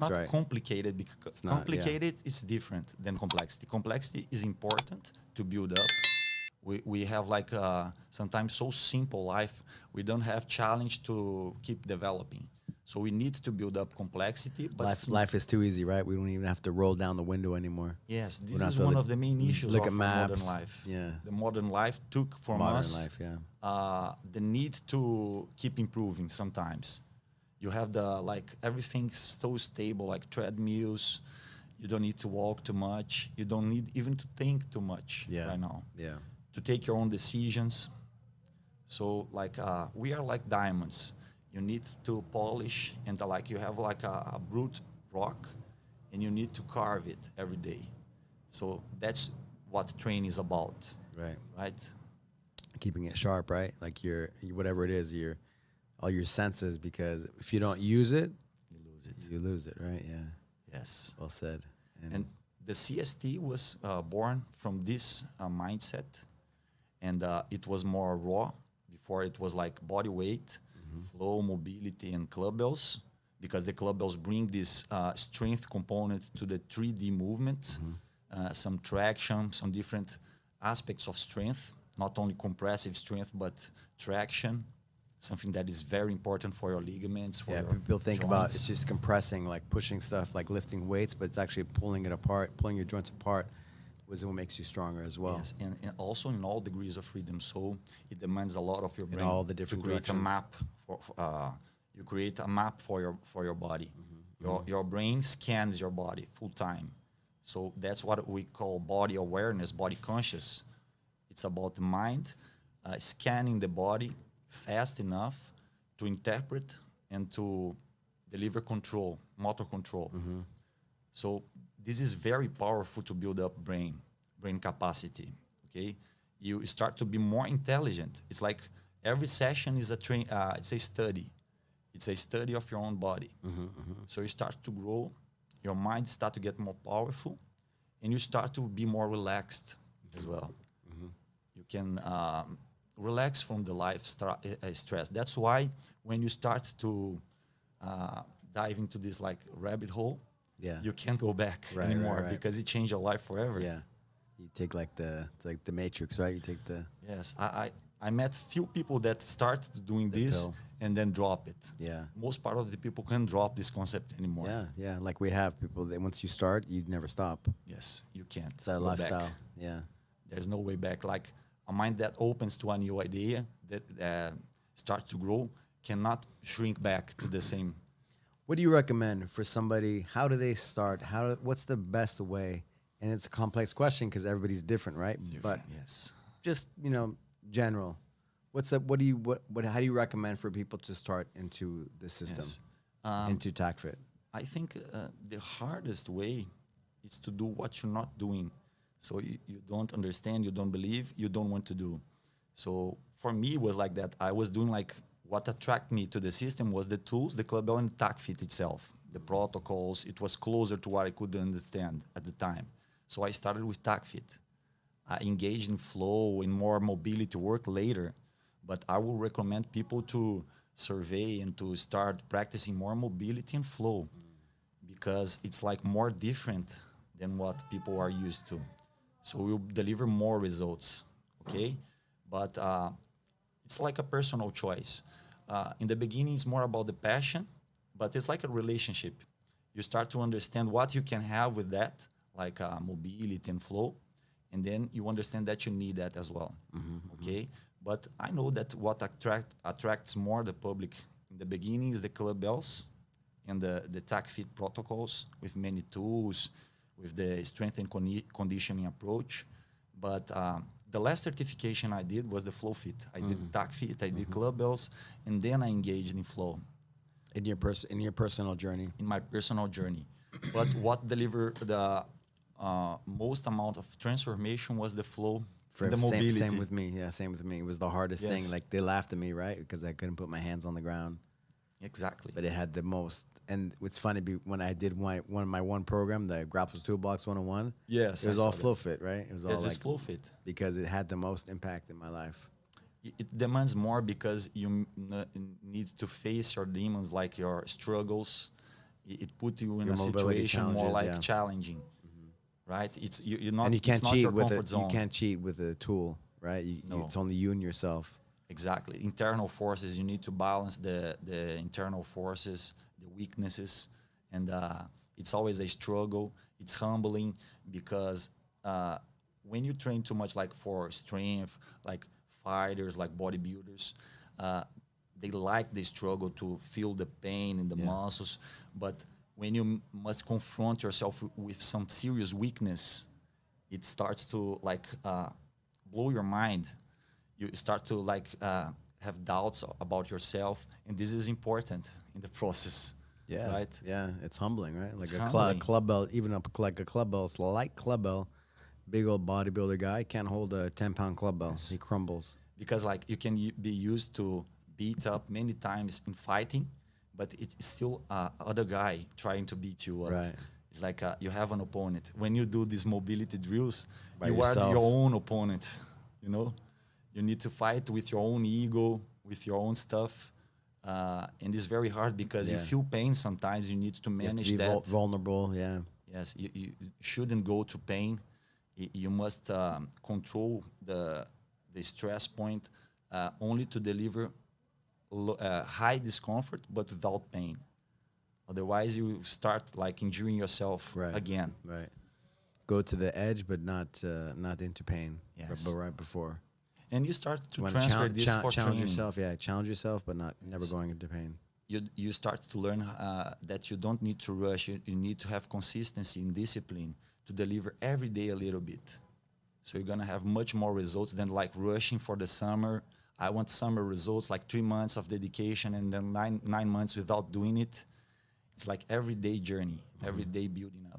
not right. complicated, because It's not, complicated is different than complexity. Complexity is important to build up. We have like sometimes so simple life, we don't have challenge to keep developing. So we need to build up complexity. But Life is too easy, right? We don't even have to roll down the window anymore. yes, We this don't is have to one of the main issues look of at our modern maps. life. Yeah. The modern life took from Modern us life, the need to keep improving sometimes. You have the, like, everything's so stable, like treadmills. You don't need to walk too much. You don't need even to think too much right now. Yeah. To take your own decisions. So like we are like diamonds. You need to polish, and like you have like a brute rock, and you need to carve it every day. So that's what training is about, Right. right? Keeping it sharp, right? Like whatever it is, all your senses, because if you don't use it, You lose it. you lose it, right? Yeah. Yes. Well said. And the CST was born from this mindset, and it was more raw. Before it was like body weight, flow, mobility, and clubbells, because the clubbells bring this strength component to the 3D movement, some traction, some different aspects of strength, not only compressive strength, but traction, something that is very important for your ligaments, for Yeah, your people think about joints. it's just compressing, like pushing stuff, like lifting weights, but it's actually pulling it apart, pulling your joints apart, was what makes you stronger as well. Yes, and also in all degrees of freedom. So it demands a lot of your brain. all the different to create directions. a map you create a map for your body. Your brain scans your body full time. So that's what we call body awareness, body conscious. It's about the mind scanning the body fast enough to interpret and to deliver control, motor control. So this is very powerful to build up brain capacity. Okay, you start to be more intelligent. It's like every session is it's a study. It's a study of your own body. So you start to grow, your mind start to get more powerful, and you start to be more relaxed as well. You can relax from the life stress. That's why when you start to dive into this like rabbit hole, Yeah. you can't go back Right, anymore, right, right. because it changed your life forever. Yeah. You take it's like the Matrix, right? You take the Yes, I met few people that start doing this pill. and then drop it. Yeah. Most part of the people can't drop this concept anymore. Yeah, yeah. Like we have people that once you start, you never stop. Yes, you can't. It's that go lifestyle. back. Yeah. There's no way back. Like a mind that opens to a new idea that starts to grow cannot shrink back to the same. What do you recommend for somebody? How do they start? What's the best way? And it's a complex question because everybody's different, right? But Yes. just, general. How do you recommend for people to start into the system, Yes. into TACFIT? I think the hardest way is to do what you're not doing. So you don't understand, you don't believe, you don't want to do. So for me, it was like that. I was doing like what attracted me to the system was the tools, the clubbell, and TACFIT itself, the protocols. It was closer to what I could understand at the time. So I started with TACFIT. I engaged in flow and more mobility work later. But I would recommend people to survey and to start practicing more mobility and flow, because it's like more different than what people are used to. So we'll deliver more results, okay? But it's like a personal choice. In the beginning, it's more about the passion, but it's like a relationship. You start to understand what you can have with that, like mobility and flow, and then you understand that you need that as well, okay? But I know that what attracts more the public in the beginning is the clubbells and the TACFIT protocols with many tools, with the strength and conditioning approach. But the last certification I did was the flow fit. I did TACFIT, I did clubbells, and then I engaged in flow. In your personal journey. In my personal journey. But what delivered the most amount of transformation was the flow, and the mobility. Same with me. Yeah, same with me. It was the hardest thing. Yes. Like they laughed at me, right? Because I couldn't put my hands on the ground. Exactly. But it had the most. And it's funny, when I did my one program, the Grapples Toolbox 101. Yes, it was I all saw flow fit, right? It was all It's like just flow fit. because it had the most impact in my life. It demands more because you need to face your demons, like your struggles, It put you in Your a mobility situation more challenges, like yeah. challenging, right? You're not, And you it's can't not cheat your with comfort it. zone. You can't cheat with a tool, right? No. It's only you and yourself. Exactly. Internal forces, you need to balance the internal forces, the weaknesses, and it's always a struggle. It's humbling because when you train too much, like for strength, like fighters, like bodybuilders, they like the struggle to feel the pain in the muscles. But when you must confront yourself with some serious weakness, it starts to like blow your mind. You start to like have doubts about yourself, and this is important in the process. Yeah, Right. yeah, it's humbling, right? Like It's a humbling. club belt, even like a club belt, light club belt. Big old bodybuilder guy can't hold a 10-pound club belt. Yes. He crumbles. Because like you can be used to beat up many times in fighting, but it's still other guy trying to beat you up. Right. It's like you have an opponent. When you do these mobility drills, By you yourself. are your own opponent. You know, you need to fight with your own ego, with your own stuff, and it's very hard because you Yeah. feel pain sometimes. You need to You have to manage be that. vulnerable. Yeah. Yes, you shouldn't go to pain. You must control the stress point only to deliver high discomfort, but without pain. Otherwise, you start like injuring yourself Right. again. Right. Go to the edge, but not into pain. Yes. But right before. And you start to You wanna transfer this for challenge training. yourself. Yeah, challenge yourself, but never going into pain. You start to learn that you don't need to rush. You need to have consistency and discipline to deliver every day a little bit. So you're gonna have much more results than like rushing for the summer. I want summer results, like 3 months of dedication and then nine months without doing it. It's like everyday journey, every day building